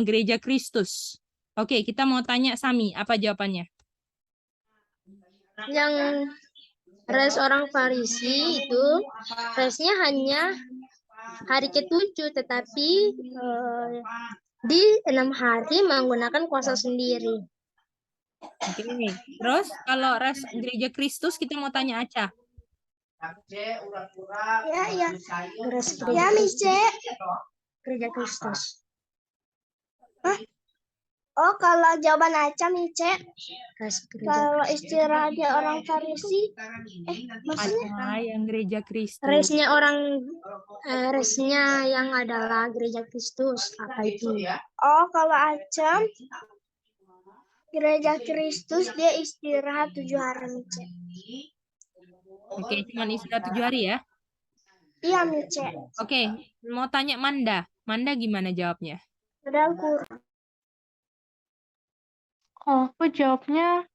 gereja Kristus? Oke, kita mau tanya Sami, apa jawabannya? Yang res orang Farisi itu resnya hanya hari ke-7, tetapi di 6 hari menggunakan kuasa sendiri. Oke, terus kalau res gereja Kristus kita mau tanya Aca. Ya, ya, Mice. Gereja Kristus. Hah? Oh, kalau jawaban Aca, Mice. Kalau istirahatnya orang Farisi, maksudnya Aca yang gereja Kristus. resnya yang adalah gereja Kristus. Apa itu? Oh, kalau Aca, gereja Kristus dia istirahat 7 hari, Mice. Oke, cuma istirahat 7 hari ya? Iya, Mice. Oke, mau tanya Manda. Manda gimana jawabnya? Padahal kurang. Kalau aku jawabnya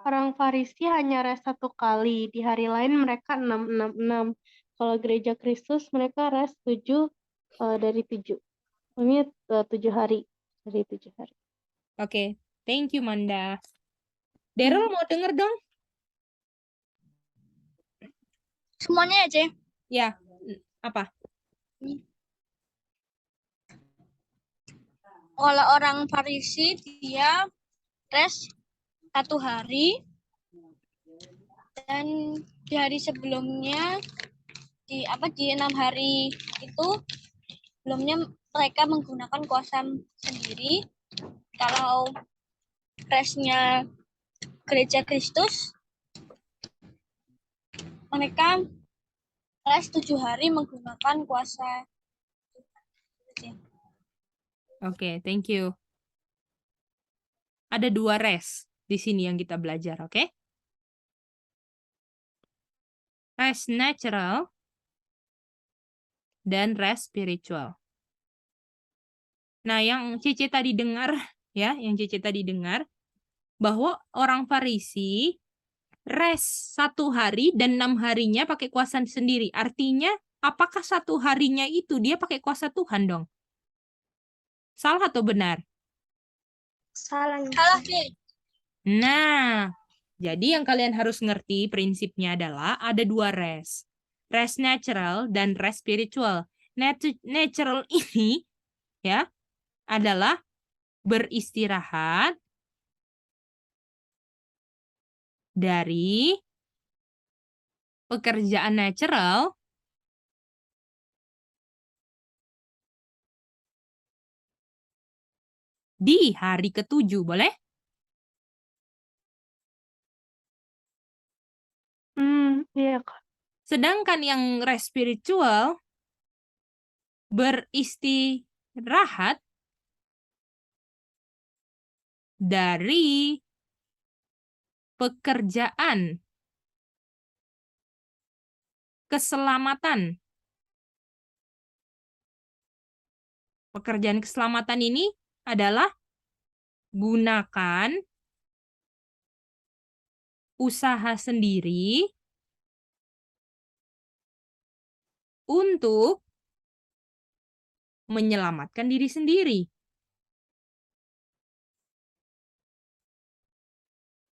orang Farisi hanya res 1 kali, di hari lain mereka 6. Kalau gereja Kristus mereka res 7 dari 7. Ini 7 hari dari 7 hari. Oke, thank you Manda. Daryl mau denger dong? Semuanya ya, Ce? Ya, apa? Kalau orang Farisi dia res 1 hari, dan di hari sebelumnya di 6 hari itu sebelumnya mereka menggunakan kuasa sendiri. Kalau resnya gereja Kristus mereka res 7 hari menggunakan kuasa. Oke, thank you. Ada 2 res di sini yang kita belajar, oke? Res natural dan res spiritual. Nah, yang Cici tadi dengar, ya, yang Cici tadi dengar, bahwa orang Farisi res 1 hari dan 6 harinya pakai kuasa sendiri. Artinya, apakah 1 harinya itu dia pakai kuasa Tuhan dong? Salah atau benar? Salah. Nah, jadi yang kalian harus ngerti prinsipnya adalah ada 2 res. Res natural dan res spiritual. Natural ini ya adalah beristirahat dari pekerjaan natural di hari ke-7, boleh? Iya, Kak. Sedangkan yang res spiritual beristirahat dari pekerjaan keselamatan. Pekerjaan keselamatan ini adalah gunakan usaha sendiri untuk menyelamatkan diri sendiri.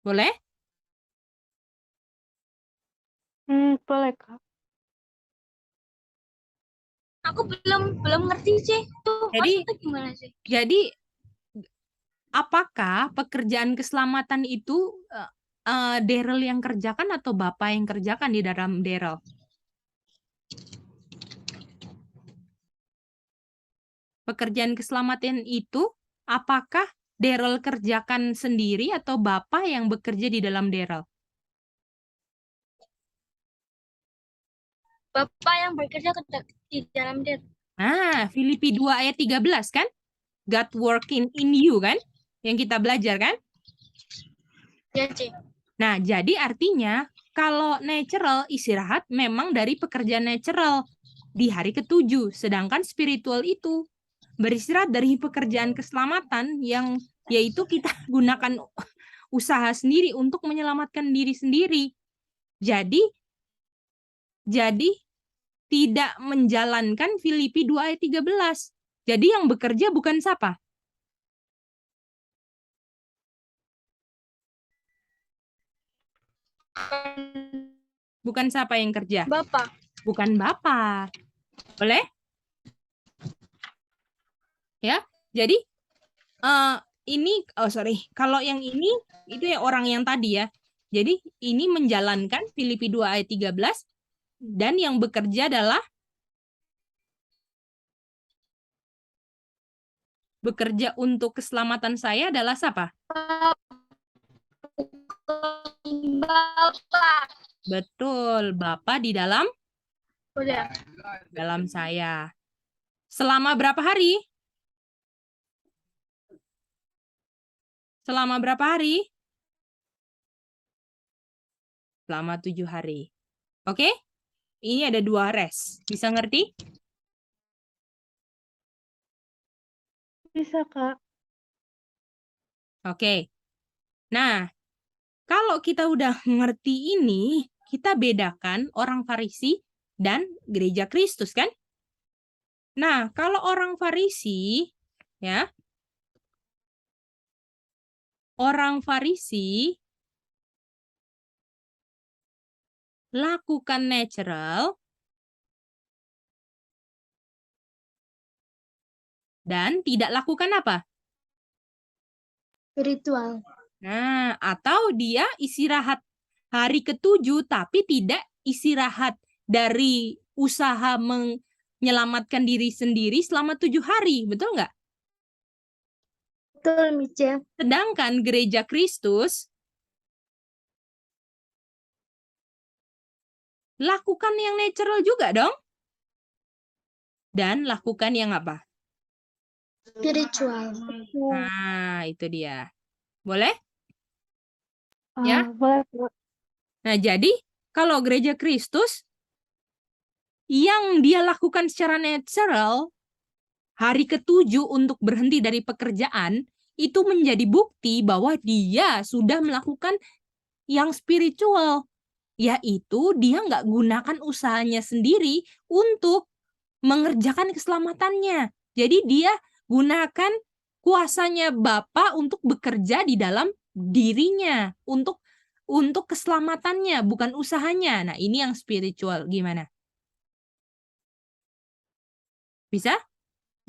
Boleh? Boleh, Kak. Aku belum ngerti sih. Tuh, Jadi, maksudnya gimana sih? Jadi, apakah pekerjaan keselamatan itu Daryl yang kerjakan atau Bapak yang kerjakan di dalam Daryl? Pekerjaan keselamatan itu apakah Daryl kerjakan sendiri atau Bapak yang bekerja di dalam Daryl? Bapak yang bekerja di dalam dia. Nah, Filipi 2 ayat 13 kan? God working in you kan? Yang kita belajar kan? Ya, Ce. Nah, jadi artinya kalau natural istirahat memang dari pekerjaan natural di hari ke-7. Sedangkan spiritual itu beristirahat dari pekerjaan keselamatan yang yaitu kita gunakan usaha sendiri untuk menyelamatkan diri sendiri. Jadi tidak menjalankan Filipi 2 ayat 13. Jadi yang bekerja bukan siapa? Bukan siapa yang kerja? Bapak. Bukan Bapak. Boleh? Ya. Jadi ini kalau yang ini itu ya orang yang tadi ya. Jadi ini menjalankan Filipi 2 ayat 13 dan yang bekerja adalah bekerja untuk keselamatan saya adalah siapa? Bapak. Betul, Bapak di dalam Udah. saya. Selama berapa hari? Selama berapa hari? Selama 7 hari. Oke? Ini ada 2 res. Bisa ngerti? Bisa, Kak. Oke. Nah, kalau kita udah ngerti ini, kita bedakan orang Farisi dan gereja Kristus kan? Nah, kalau orang Farisi, ya, orang Farisi lakukan natural dan tidak lakukan apa? Spiritual. Nah, atau dia istirahat hari ke-7 tapi tidak istirahat dari usaha menyelamatkan diri sendiri selama 7 hari, betul nggak? Betul, Mice. Sedangkan gereja Kristus lakukan yang natural juga dong. Dan lakukan yang apa? Spiritual. Nah, itu dia. Boleh? Ya. Boleh, Kak. Nah, jadi kalau gereja Kristus yang dia lakukan secara natural hari ke-7 untuk berhenti dari pekerjaan itu menjadi bukti bahwa dia sudah melakukan yang spiritual, yaitu dia nggak gunakan usahanya sendiri untuk mengerjakan keselamatannya. Jadi dia gunakan kuasanya Bapa untuk bekerja di dalam dirinya, untuk keselamatannya, bukan usahanya. Nah, ini yang spiritual. Gimana? Bisa?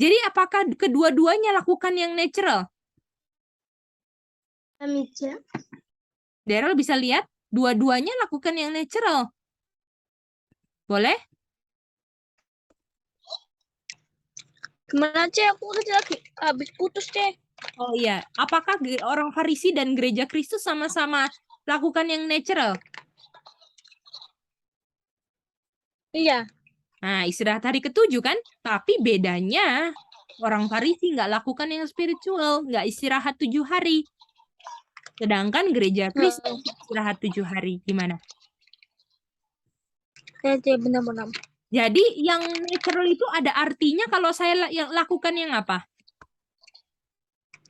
Jadi apakah kedua-duanya lakukan yang natural? Mice. Daryl bisa lihat, dua-duanya lakukan yang natural. Boleh? Gimana, Ce? Aku udah lagi habis putus, Ce. Oh iya, apakah orang Farisi dan gereja Kristus sama-sama lakukan yang natural? Iya. Nah, istirahat hari ke-7 kan? Tapi bedanya orang Farisi nggak lakukan yang spiritual, nggak istirahat 7 hari. Sedangkan gereja Kristus istirahat 7 hari. Gimana? Ya, Ce, benar-benar. Jadi yang natural itu ada artinya kalau saya yang lakukan yang apa?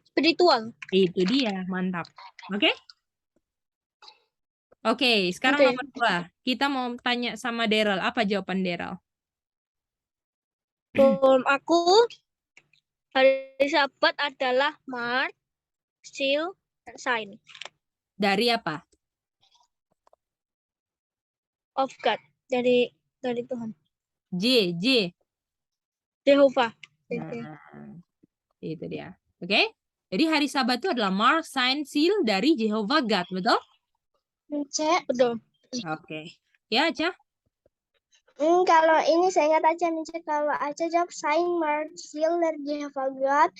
Spiritual. Itu dia, mantap. Oke? Oke, sekarang Oke. nomor 2. Kita mau tanya sama Daryl. Apa jawaban Daryl? Aku hari Sabat adalah mark, seal, dan sign Dari apa? of God, dari Tuhan. J. Jehovah. Nah, itu dia. Oke? Jadi hari Sabat itu adalah mark, sign, seal dari Jehovah God, betul? Mice. Betul. Oke. Ya, Aca? Kalau ini saya ingat aja Mice, kalau Aca jawab sign, mark, seal dari Jehovah God,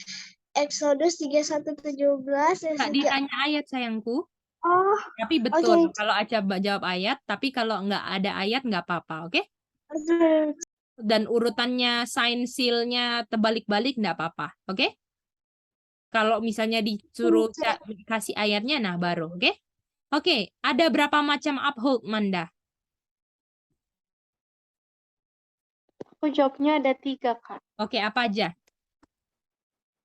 Exodus 31:17. Nggak ditanya ayat, sayangku. Oh, Tapi betul, kalau Aca jawab ayat, tapi kalau nggak ada ayat, nggak apa-apa, oke? Dan urutannya, sign, seal-nya terbalik-balik, nggak apa-apa, oke? Kalau misalnya disuruh kasih ayatnya, nah baru, oke? Oke, ada berapa macam uphold, Manda? Aku jawabnya ada 3, Kak. Oke, apa aja?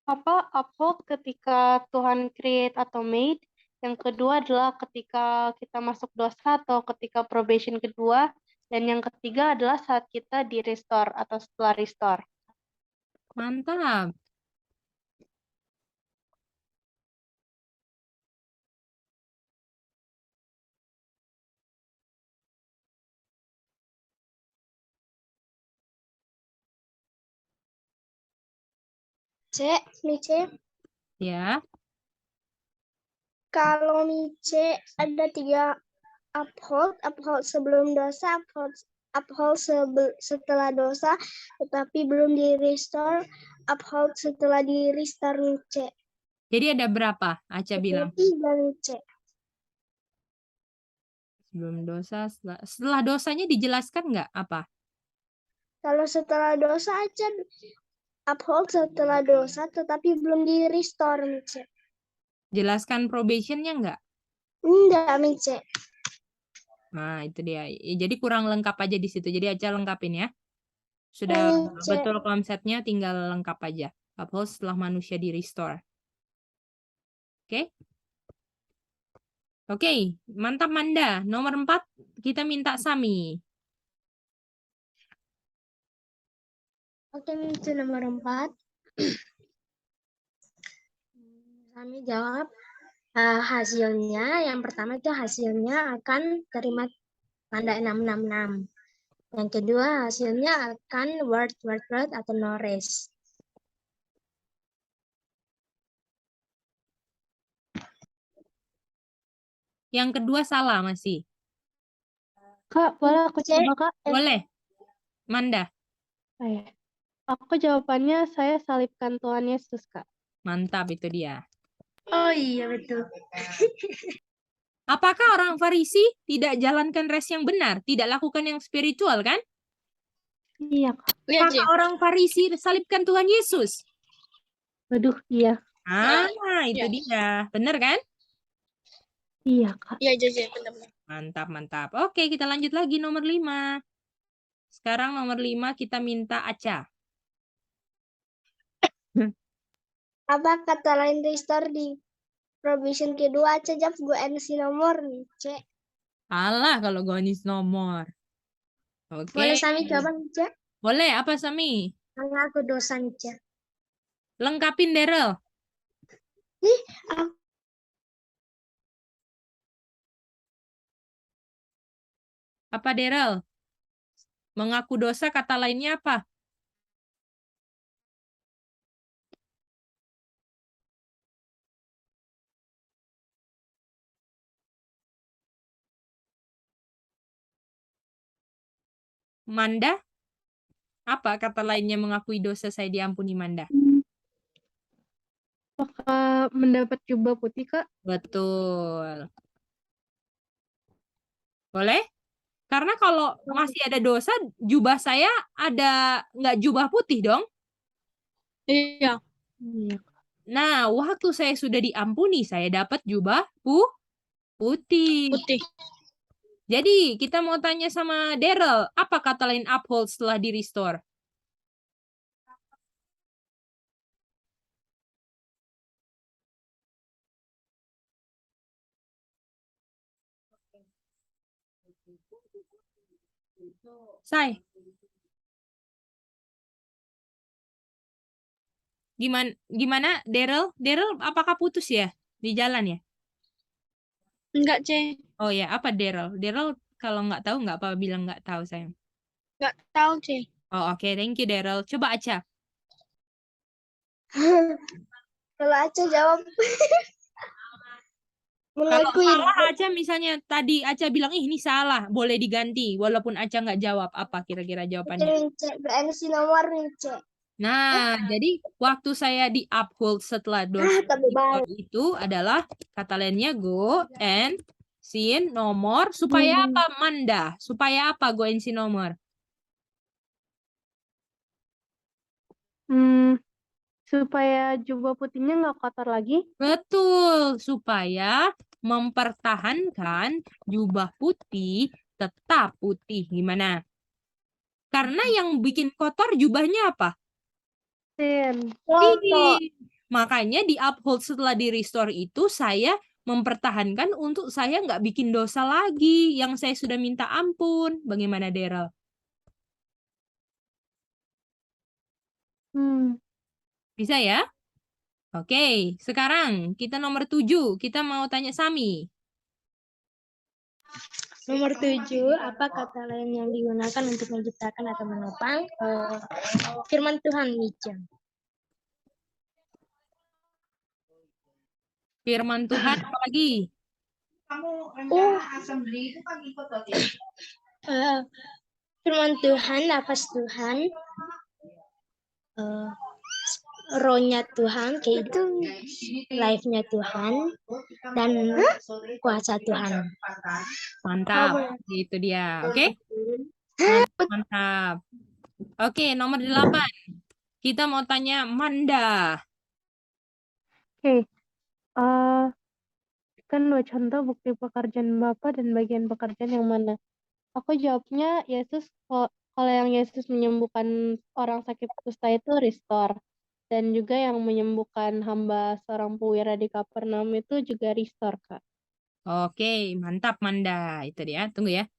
Uphold ketika Tuhan create atau made. Yang kedua adalah ketika kita masuk dosa atau ketika probation kedua. Dan yang ketiga adalah saat kita di restore atau setelah restore. Mantap. C, Mice. Ya. Kalau Mice ada 3 uphold sebelum dosa, uphold setelah dosa, tetapi belum di restore, uphold setelah di restore Mice. Jadi ada berapa? Aca bilang. 3 Mice. Sebelum dosa, setelah dosanya dijelaskan nggak apa? Kalau setelah dosa aja uphold setelah dosa, tetapi belum di restore Mice. Jelaskan probationnya nggak? Enggak Mice. Nah, itu dia. Ya, jadi kurang lengkap aja di situ. Jadi Aca lengkapin ya. Sudah Mice. betul konsepnya, tinggal lengkap aja. Uphold setelah manusia di restore. Oke? Oke, mantap Manda. Nomor 4 kita minta Sami. Oke, Mice nomor 4. Kami jawab hasilnya. Yang pertama itu hasilnya akan terima tanda 666. Yang kedua hasilnya akan word atau no rest. Yang kedua salah masih. Kak, boleh aku C. coba, Kak? Boleh. Manda. Oh, ya. Aku jawabannya saya salibkan Tuhan Yesus, Kak. Mantap itu dia. Oh iya betul. Apakah orang Farisi tidak jalankan res yang benar? Tidak lakukan yang spiritual kan? Iya, Kak. Apakah orang Farisi salibkan Tuhan Yesus? Waduh, iya. Itu dia. Benar kan? Iya, Kak. Iya, benar. Mantap, mantap. Oke, kita lanjut lagi nomor 5. Sekarang nomor 5 kita minta Aca. Apa kata lain restore di provision kedua? Aja jawab gue NC nomor nih, C. Alah kalau gonis nomor. Oke. Boleh Sami coba nih, C? Boleh, apa Sami? Mengaku dosa nih, C. Lengkapin Daryl. Ih, aku Apa Daryl? Mengaku dosa kata lainnya apa? Manda? Apa kata lainnya mengakui dosa saya diampuni Manda? Apakah mendapat jubah putih, Kak? Betul. Boleh? Karena kalau masih ada dosa, jubah saya ada nggak jubah putih dong? Iya. Iya. Nah, waktu saya sudah diampuni, saya dapat jubah putih. Jadi, kita mau tanya sama Daryl, apa kata lain uphold setelah di restore? Say. Gimana Daryl? Daryl apakah putus ya di jalan ya? Enggak, C. Oh ya, apa Daryl? Daryl kalau nggak tahu nggak apa bilang nggak tahu sayang. Enggak tahu, C. Oh oke, thank you Daryl. Coba Aca. Kalau Aca jawab Kalau mengakui. salah Aca misalnya tadi Aca bilang ini salah, boleh diganti walaupun Aca nggak jawab. Apa kira-kira jawabannya? C. NC nomor nih, C. Nah, jadi waktu saya di uphold setelah dosa tapi baik. itu adalah kata lainnya go and sin nomor supaya apa Manda? Supaya apa go and sin nomor? Supaya jubah putihnya nggak kotor lagi. Betul, supaya mempertahankan jubah putih tetap putih. Gimana? Karena yang bikin kotor jubahnya apa? Sin. Ih, makanya di uphold setelah di restore itu saya mempertahankan untuk saya nggak bikin dosa lagi yang saya sudah minta ampun. Bagaimana Daryl? Bisa ya? Oke, sekarang kita nomor 7. Kita mau tanya Sami. Nomor 7, apa kata lain yang digunakan untuk menciptakan atau menopang? Firman Tuhan, Micha. Firman Tuhan apa lagi? Firman Tuhan, nafas Tuhan, rohnya Tuhan, kayak itu life-nya Tuhan, dan kuasa Tuhan. Mantap. Itu dia. Oke? Mantap. Oke, nomor 8. Kita mau tanya Manda. Oke. Kan 2 contoh bukti pekerjaan Bapa dan bagian pekerjaan yang mana? Aku jawabnya Yesus, kalau yang Yesus menyembuhkan orang sakit kusta itu restore. Dan juga yang menyembuhkan hamba seorang perwira di Kapernaum itu juga restore, Kak. Oke, mantap Manda. Itu dia. Tunggu ya.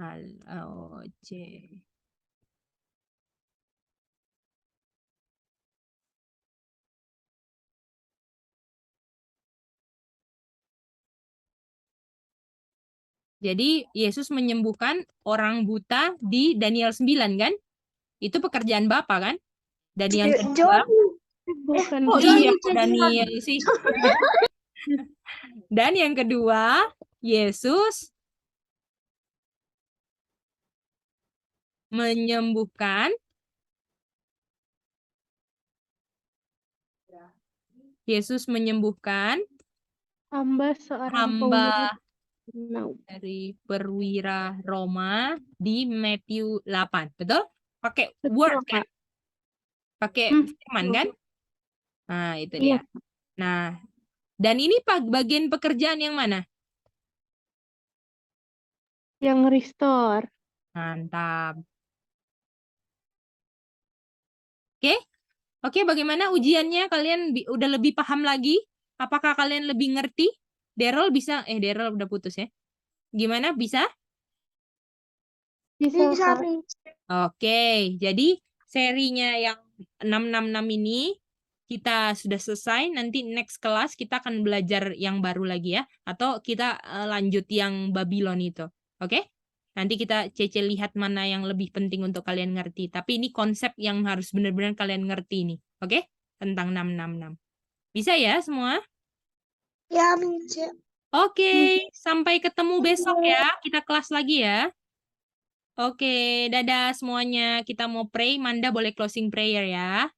Halo, C. Jadi Yesus menyembuhkan orang buta di Daniel 9 kan? Itu pekerjaan Bapa kan? Dan yang kedua, Bukan oh John. iya Daniel sih. Dan yang kedua, Yesus menyembuhkan hamba seorang hamba perwira dari perwira Roma di Matthew 8. Betul? Pakai word Betul, kan? Kak. Pakai firman kan? Nah, itu Iya. dia. Nah, dan ini bagian pekerjaan yang mana? Yang restore. Mantap. Oke? Oke, bagaimana ujiannya? Kalian udah lebih paham lagi? Apakah kalian lebih ngerti? Daryl bisa, Daryl udah putus ya. Gimana? Bisa? Bisa, Kak. Oke, jadi serinya yang 666 ini kita sudah selesai. Nanti next kelas kita akan belajar yang baru lagi ya. Atau kita lanjut yang Babylon itu. Oke? Nanti kita cece lihat mana yang lebih penting untuk kalian ngerti. Tapi ini konsep yang harus benar-benar kalian ngerti nih. Oke? Tentang 666. Bisa ya semua? Ya, Micha. Oke, sampai ketemu besok ya. Kita kelas lagi ya. Oke, dadah semuanya. Kita mau pray. Manda boleh closing prayer ya.